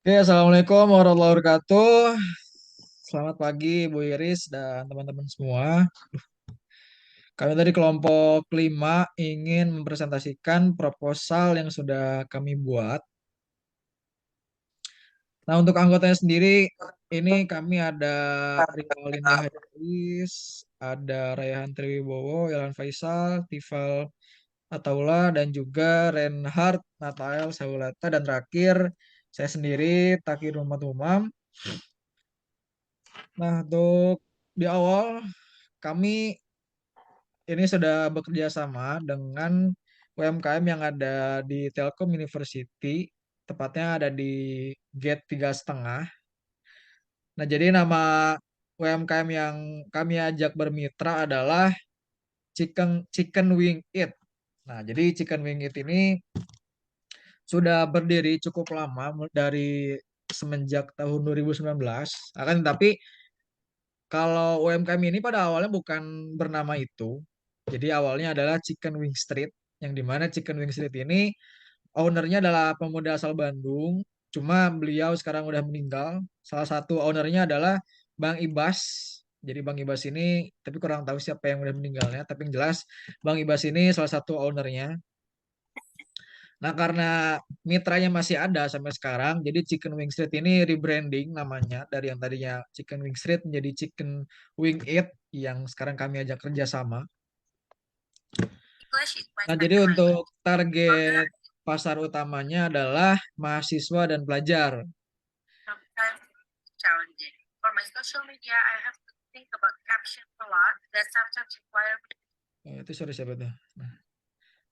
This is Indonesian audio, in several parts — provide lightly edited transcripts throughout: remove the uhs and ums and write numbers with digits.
Oke, Assalamualaikum warahmatullahi wabarakatuh. Selamat pagi, Bu Iris dan teman-teman semua. Kami dari kelompok 5 ingin mempresentasikan proposal yang sudah kami buat. Nah, untuk anggotanya sendiri, ini kami ada Riwalinda Haris, ada Raihan Triwibowo, Ilhan Faisal, Tifal Ataula, dan juga Reinhard Natael Saulata, dan terakhir saya sendiri, Takir Muhammad Umam. Nah, untuk di awal kami ini sudah bekerja sama dengan UMKM yang ada di Telkom University, tepatnya ada di Gate 3,5. Nah, jadi nama UMKM yang kami ajak bermitra adalah Chicken Chicken Wing It. Nah, jadi Chicken Wing It ini sudah berdiri cukup lama dari semenjak tahun 2019. Akan tetapi kalau UMKM ini pada awalnya bukan bernama itu. Jadi awalnya adalah Chicken Wing Street, yang dimana Chicken Wing Street ini ownernya adalah pemuda asal Bandung. Cuma beliau sekarang udah meninggal. Salah satu ownernya adalah Bang Ibas. Jadi Bang Ibas ini, tapi kurang tahu siapa yang udah meninggalnya. Tapi yang jelas Bang Ibas ini salah satu ownernya. Nah, karena mitranya masih ada sampai sekarang, jadi Chicken Wing Street ini rebranding namanya dari yang tadinya Chicken Wing Street menjadi Chicken Wing It yang sekarang kami ajak kerjasama. Nah, jadi untuk target pasar utamanya adalah mahasiswa dan pelajar. Oh, itu sorry siapa tuh? Nah,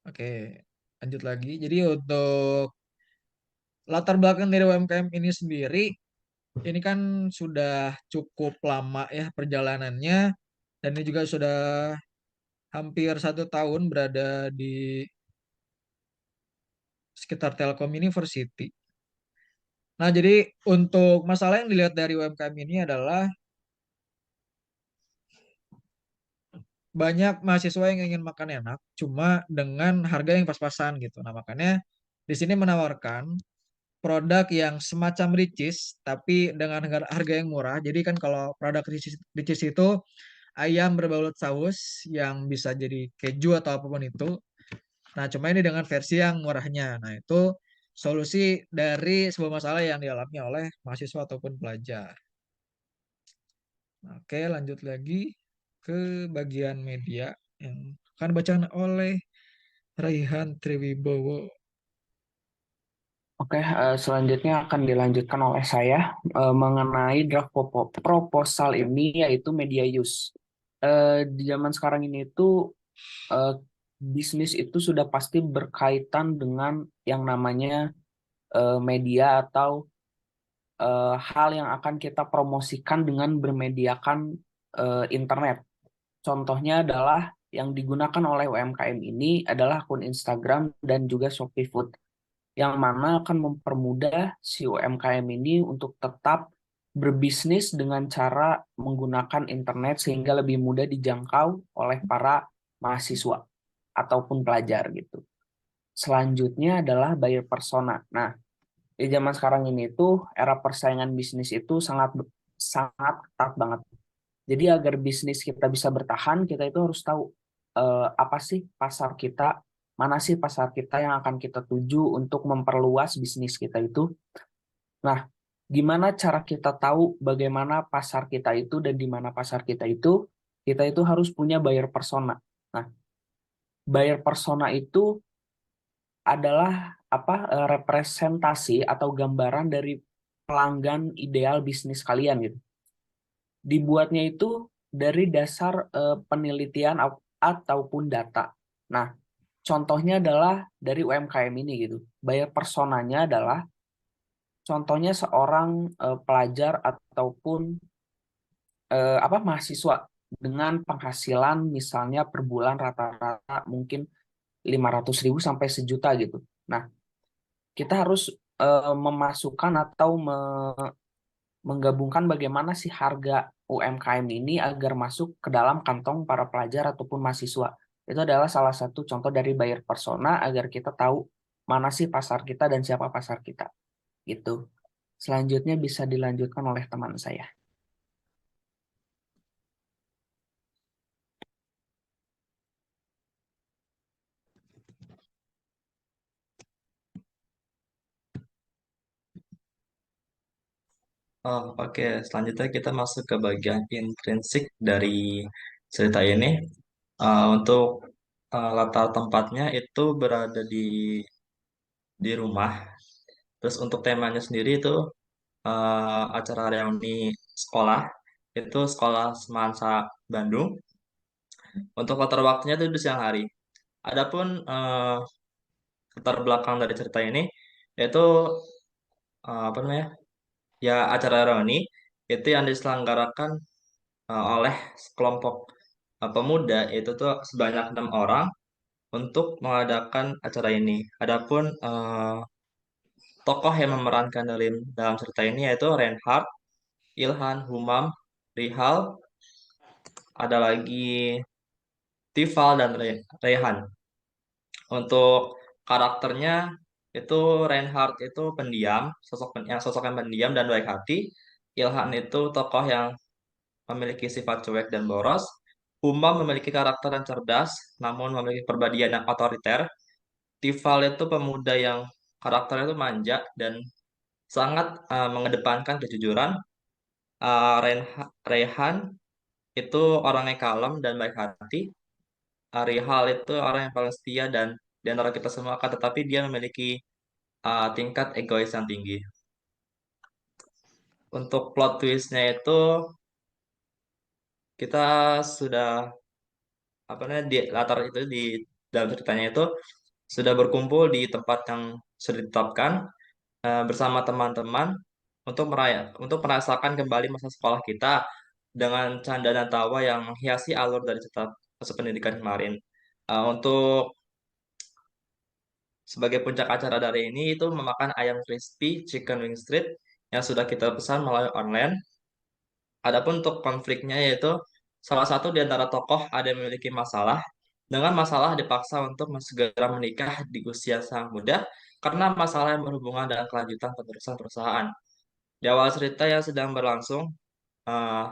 oke, lanjut lagi. Jadi untuk latar belakang dari UMKM ini sendiri, ini kan sudah cukup lama ya perjalanannya, dan ini juga sudah hampir 1 tahun berada di sekitar Telkom University. Nah, jadi untuk masalah yang dilihat dari UMKM ini adalah banyak mahasiswa yang ingin makan enak, cuma dengan harga yang pas-pasan gitu. Nah, makanya di sini menawarkan produk yang semacam Ricis, tapi dengan harga yang murah. Jadi kan kalau produk Ricis itu ayam berbalut saus yang bisa jadi keju atau apapun itu. Nah, cuma ini dengan versi yang murahnya. Nah, itu solusi dari sebuah masalah yang dialami oleh mahasiswa ataupun pelajar. Nah, oke, lanjut lagi ke bagian media yang akan dibacakan oleh Raihan Triwibowo. Oke, selanjutnya akan dilanjutkan oleh saya mengenai draft proposal ini yaitu media use. Di zaman sekarang ini itu eh, bisnis itu sudah pasti berkaitan dengan yang namanya media atau hal yang akan kita promosikan dengan bermediakan internet. Contohnya adalah yang digunakan oleh UMKM ini adalah akun Instagram dan juga Shopee Food, yang mana akan mempermudah si UMKM ini untuk tetap berbisnis dengan cara menggunakan internet sehingga lebih mudah dijangkau oleh para mahasiswa ataupun pelajar gitu. Selanjutnya adalah buyer persona. Nah, di zaman sekarang ini tuh era persaingan bisnis itu sangat sangat ketat banget. Jadi agar bisnis kita bisa bertahan, kita itu harus tahu apa sih pasar kita, mana sih pasar kita yang akan kita tuju untuk memperluas bisnis kita itu. Nah, gimana cara kita tahu bagaimana pasar kita itu dan di mana pasar kita itu harus punya buyer persona. Nah, buyer persona itu adalah apa representasi atau gambaran dari pelanggan ideal bisnis kalian gitu. Dibuatnya itu dari dasar penelitian ataupun data. Nah, contohnya adalah dari UMKM ini gitu. Buyer personanya adalah contohnya seorang pelajar ataupun apa mahasiswa dengan penghasilan misalnya per bulan rata-rata mungkin 500.000 sampai sejuta gitu. Nah, kita harus memasukkan atau menggabungkan bagaimana sih harga UMKM ini agar masuk ke dalam kantong para pelajar ataupun mahasiswa. Itu adalah salah satu contoh dari buyer persona agar kita tahu mana sih pasar kita dan siapa pasar kita. Gitu. Selanjutnya bisa dilanjutkan oleh teman saya. Oh, oke. Selanjutnya kita masuk ke bagian intrinsik dari cerita ini. Untuk latar tempatnya itu berada di rumah. Terus untuk temanya sendiri itu acara reuni sekolah. Itu sekolah Semansa Bandung. Untuk latar waktunya itu di siang hari. Adapun latar belakang dari cerita ini yaitu apa namanya? Ya acara reuni itu yang diselenggarakan oleh sekelompok pemuda itu tuh sebanyak 6 orang untuk mengadakan acara ini. Adapun tokoh yang memerankan dalam cerita ini yaitu Reinhard, Ilhan, Humam, Rihal, ada lagi Tifal dan Rehan. Untuk karakternya itu Reinhard itu pendiam, sosok yang pendiam dan baik hati. Ilhan itu tokoh yang memiliki sifat cuek dan boros. Humam memiliki karakter yang cerdas, namun memiliki perbedaan yang otoriter. Tifal itu pemuda yang karakternya itu manja dan sangat mengedepankan kejujuran. Rehan itu orang yang kalem dan baik hati. Rihal itu orang yang paling setia dan di antara kita semua akan tetapi dia memiliki tingkat egois yang tinggi. Untuk plot twistnya itu kita sudah apa namanya di latar itu di dalam ceritanya itu sudah berkumpul di tempat yang sudah ditetapkan bersama teman-teman untuk merasakan kembali masa sekolah kita dengan canda dan tawa yang menghiasi alur dari cerita masa pendidikan kemarin. Untuk sebagai puncak acara dari ini itu memakan ayam crispy chicken wing street yang sudah kita pesan melalui online. Adapun untuk konfliknya yaitu salah satu di antara tokoh ada yang memiliki masalah dengan masalah dipaksa untuk segera menikah di usia sangat muda karena masalah yang berhubungan dengan kelanjutan penerusan perusahaan. Di awal cerita yang sedang berlangsung, eh,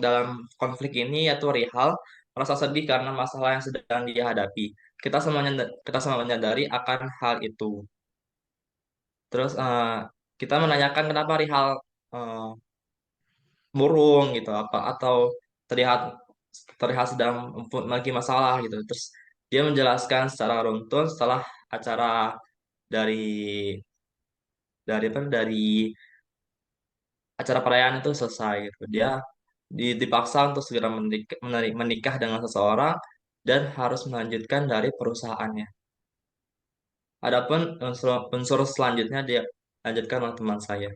dalam konflik ini yaitu Rihal merasa sedih karena masalah yang sedang dia hadapi. Kita semua menyadari akan hal itu. Terus kita menanyakan kenapa Rihal eh, murung gitu apa atau terlihat terlihat sedang memiliki masalah gitu. Terus dia menjelaskan secara runtun setelah acara dari dari acara perayaan itu selesai gitu. Dia dipaksa untuk segera menikah dengan seseorang dan harus melanjutkan dari perusahaannya. Adapun unsur selanjutnya dia lanjutkan oleh teman saya.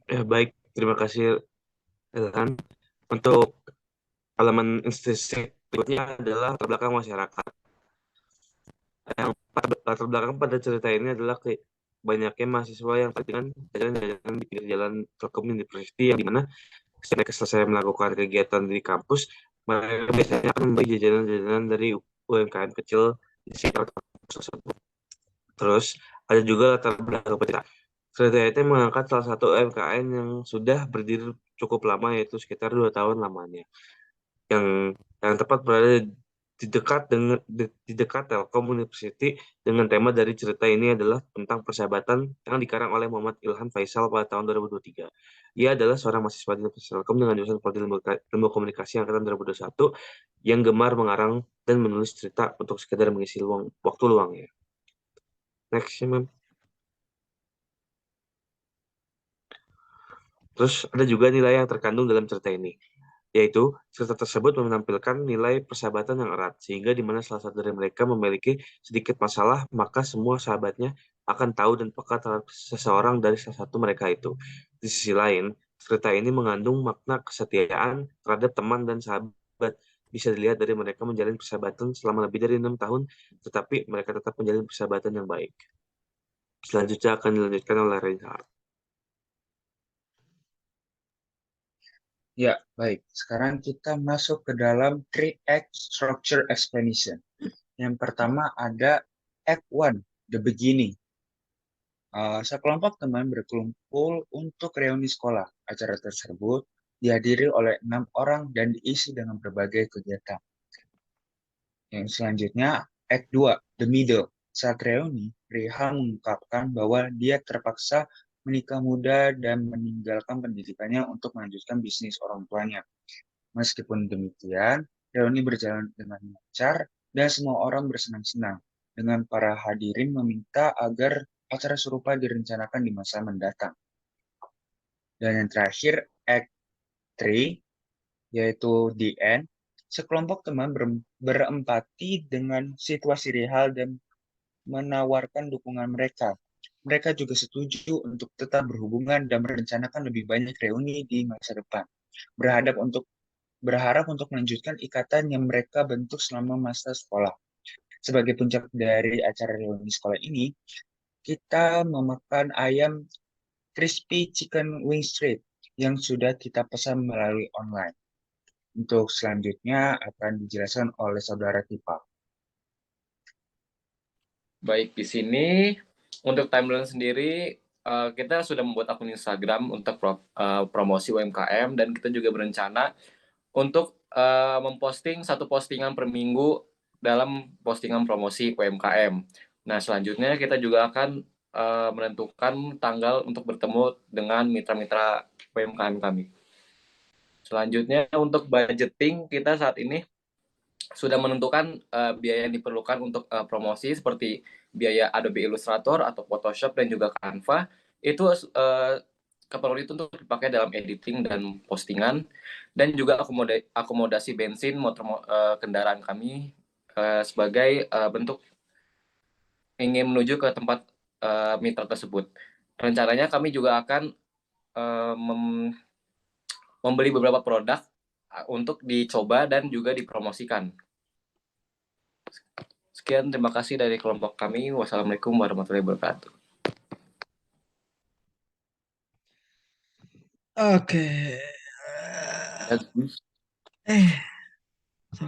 Ya, baik. Terima kasih, Ilhan. Untuk elemen institusi berikutnya adalah latar belakang masyarakat. Yang latar belakang pada cerita ini adalah banyaknya mahasiswa yang dengan jalan-jalan di pinggir jalan Telkom University yang dimana setiap mereka selesai melakukan kegiatan di kampus, mereka biasanya akan membeli jajanan-jajanan dari UMKM kecil di sekitar kampus tersebut. Terus ada juga latar belakang cerita. Cerita itu mengangkat salah satu UMKM yang sudah berdiri cukup lama yaitu sekitar 2 tahun lamanya yang yang tepat berada di dekat Telkom University dengan tema dari cerita ini adalah tentang persahabatan yang dikarang oleh Muhammad Ilham Faisal pada tahun 2023. Ia adalah seorang mahasiswa di Universitas Telkom dengan jurusan Prodi Ilmu Komunikasi angkatan 2021 yang gemar mengarang dan menulis cerita untuk sekedar mengisi waktu luangnya. Next, ya, Ma'am. Terus ada juga nilai yang terkandung dalam cerita ini, yaitu cerita tersebut menampilkan nilai persahabatan yang erat, sehingga di mana salah satu dari mereka memiliki sedikit masalah, maka semua sahabatnya akan tahu dan peka terhadap seseorang dari salah satu mereka itu. Di sisi lain, cerita ini mengandung makna kesetiaan terhadap teman dan sahabat. Bisa dilihat dari mereka menjalin persahabatan selama lebih dari 6 tahun, tetapi mereka tetap menjalin persahabatan yang baik. Selanjutnya akan dilanjutkan oleh Reinhard. Ya, baik. Sekarang kita masuk ke dalam 3 Act Structure Explanation. Yang pertama ada Act 1, The Beginning. Sekelompok teman berkumpul untuk reuni sekolah. Acara tersebut dihadiri oleh 6 orang dan diisi dengan berbagai kegiatan. Yang selanjutnya, Act 2, The Middle. Saat reuni, Rihal mengungkapkan bahwa dia terpaksa menikah muda dan meninggalkan pendidikannya untuk melanjutkan bisnis orang tuanya. Meskipun demikian, reuni berjalan dengan lancar dan semua orang bersenang-senang. Dengan para hadirin meminta agar acara serupa direncanakan di masa mendatang. Dan yang terakhir, Act 3, yaitu The End. Sekelompok teman berempati dengan situasi Rihal dan menawarkan dukungan mereka. Mereka juga setuju untuk tetap berhubungan dan merencanakan lebih banyak reuni di masa depan. Berharap untuk melanjutkan ikatan yang mereka bentuk selama masa sekolah. Sebagai puncak dari acara reuni sekolah ini, kita memakan ayam crispy chicken wing street yang sudah kita pesan melalui online. Untuk selanjutnya akan dijelaskan oleh saudara Tipa. Baik, di sini untuk timeline sendiri kita sudah membuat akun Instagram untuk promosi UMKM dan kita juga berencana untuk memposting satu postingan per minggu dalam postingan promosi UMKM. Nah, selanjutnya kita juga akan menentukan tanggal untuk bertemu dengan mitra-mitra UMKM kami. Selanjutnya untuk budgeting kita saat ini sudah menentukan biaya yang diperlukan untuk promosi seperti biaya Adobe Illustrator atau Photoshop dan juga Canva itu keperluan itu untuk dipakai dalam editing dan postingan dan juga akomodasi bensin motor kendaraan kami sebagai bentuk ingin menuju ke tempat mitra tersebut. Rencananya kami juga akan membeli beberapa produk untuk dicoba dan juga dipromosikan. Sekian, terima kasih dari kelompok kami. Wassalamualaikum warahmatullahi wabarakatuh. Oke. Dan Eh,